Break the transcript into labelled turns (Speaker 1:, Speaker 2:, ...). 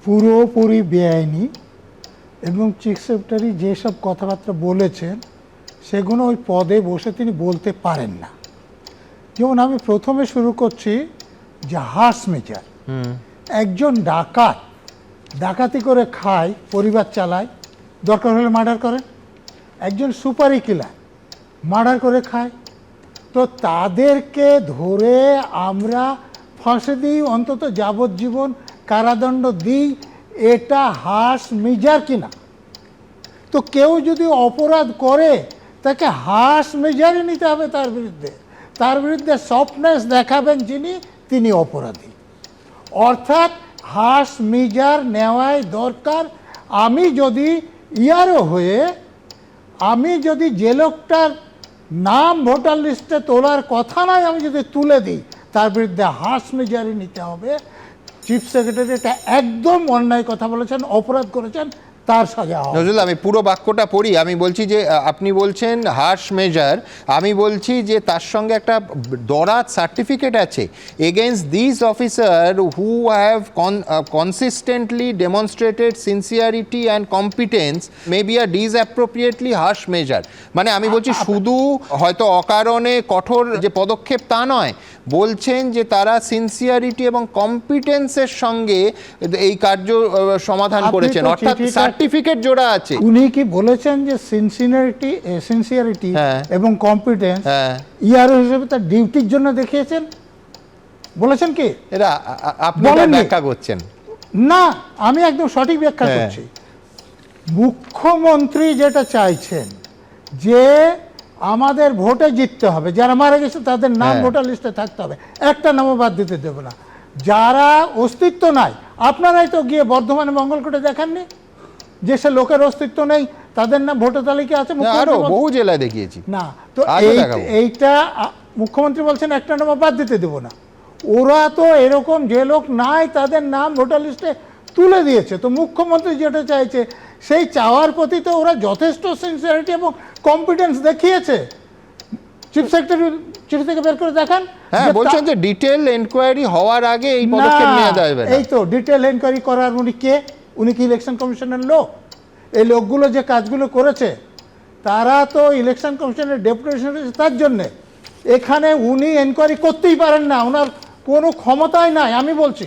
Speaker 1: পুরোপুরি বেআইনি এবং চিফ সেক্রেটারি যেসব কথাবার্তা বলেছেন সেগুলো ওই পদে বসে তিনি বলতে পারেন না। যেমন আমি প্রথমে শুরু করছি যে হার্স মেজার, একজন ডাকাত ডাকাতি করে খায়, পরিবার চালায়, দরকার হলে মার্ডার করে। একজন সুপারি কিলার মার্ডার করে খায়, তো তাদেরকে ধরে আমরা ফাঁসি দিই, অন্তত যাবজ্জীবন কারাদণ্ড দিই, এটা হার্স মেজার কিনা? তো কেউ যদি অপরাধ করে তাকে হার্স মেজারই নিতে হবে তার বিরুদ্ধে সফটনেস দেখাবেন যিনি, তিনি অপরাধী। অর্থাৎ হার্স মেজার নেওয়াই দরকার। আমি যদি ইয়ারও হয়ে আমি যদি যে লোকটার নাম ভোটার লিস্টে তোলার কথা নয় আমি যদি তুলে দিই, তার বিরুদ্ধে হার্স মেজারই নিতে হবে। চিফ সেক্রেটারি এটা একদম অন্যায় কথা বলেছেন, অপরাধ করেছেন, তার সাজা হবে।
Speaker 2: নজরুল, আমি পুরো বাক্যটা পড়ি। আমি বলছি যে আপনি বলছেন হার্শ মেজার, আমি বলছি যে তার সঙ্গে একটা দরাজ সার্টিফিকেট আছে, against this officer who have consistently demonstrated sincerity and competence may be a disappropriately harsh measure. মানে আমি বলছি শুধু হয়তো অকারণে কঠোর যে পদক্ষেপ তা নয়, বলছেন যে তারা সিনসিয়ারিটি এবং কম্পিটেন্সের সঙ্গে এই কার্য সমাধান করেছেন, অর্থাৎ সার্টিফিকেট জোড়া আছে।
Speaker 1: উনি কি বলেছেন যে সিনসিয়ারিটি এবং কম্পিটেন্স ইয়ারও হিসেবে তার ডিউটির জন্য দেখিয়েছেন? বলেছেন কি?
Speaker 2: এরা আপনি ব্যাখ্যা করছেন
Speaker 1: না, আমি একদম সঠিক ব্যাখ্যা করছি। মুখ্যমন্ত্রী যেটা চাইছেন যে আমাদের ভোটে জিততে হবে, যারা মারা গেছে তাদের নাম ভোটার লিস্টে থাকতে হবে, একটা নামও বাদ দিতে দেবে না। যারা অস্তিত্ব নাই, আপনারাই তো গিয়ে বর্ধমানে মঙ্গলকোটে দেখাননি যে সে লোকের অস্তিত্ব নেই, তাদের নাম ভোটার তালিকা আছে,
Speaker 2: বহু জেলায় দেখিয়েছি
Speaker 1: না। তো এইটা মুখ্যমন্ত্রী বলছেন একটা নাম বাদ দিতে দেবো না। ওরা তো এরকম যে লোক নাই তাদের নাম ভোটার লিস্টে তুলে দিয়েছে। তো মুখ্যমন্ত্রী যেটা চাইছে সেই চাওয়ার প্রতি তো ওরা যথেষ্ট সিনসিয়ারিটি এবং কম্পিটেন্স দেখিয়েছে। চিফ সেক্রেটারি চিঠি থেকে বের করে দেখান।
Speaker 2: হ্যাঁ, বলছেন যে ডিটেইল এনকোয়ারি হওয়ার আগে এই পদক্ষেপ নেওয়া যাবে না।
Speaker 1: এই তো ডিটেইল এনকোয়ারি করার উনি কে? উনি কি ইলেকশন কমিশনের লোক? এই লোকগুলো যে কাজগুলো করেছে তারা তো ইলেকশন কমিশনের ডেপুটেশন তার জন্যে। এখানে উনি এনকোয়ারি করতেই পারেন না, ওনার কোনো ক্ষমতাই নাই, আমি বলছি।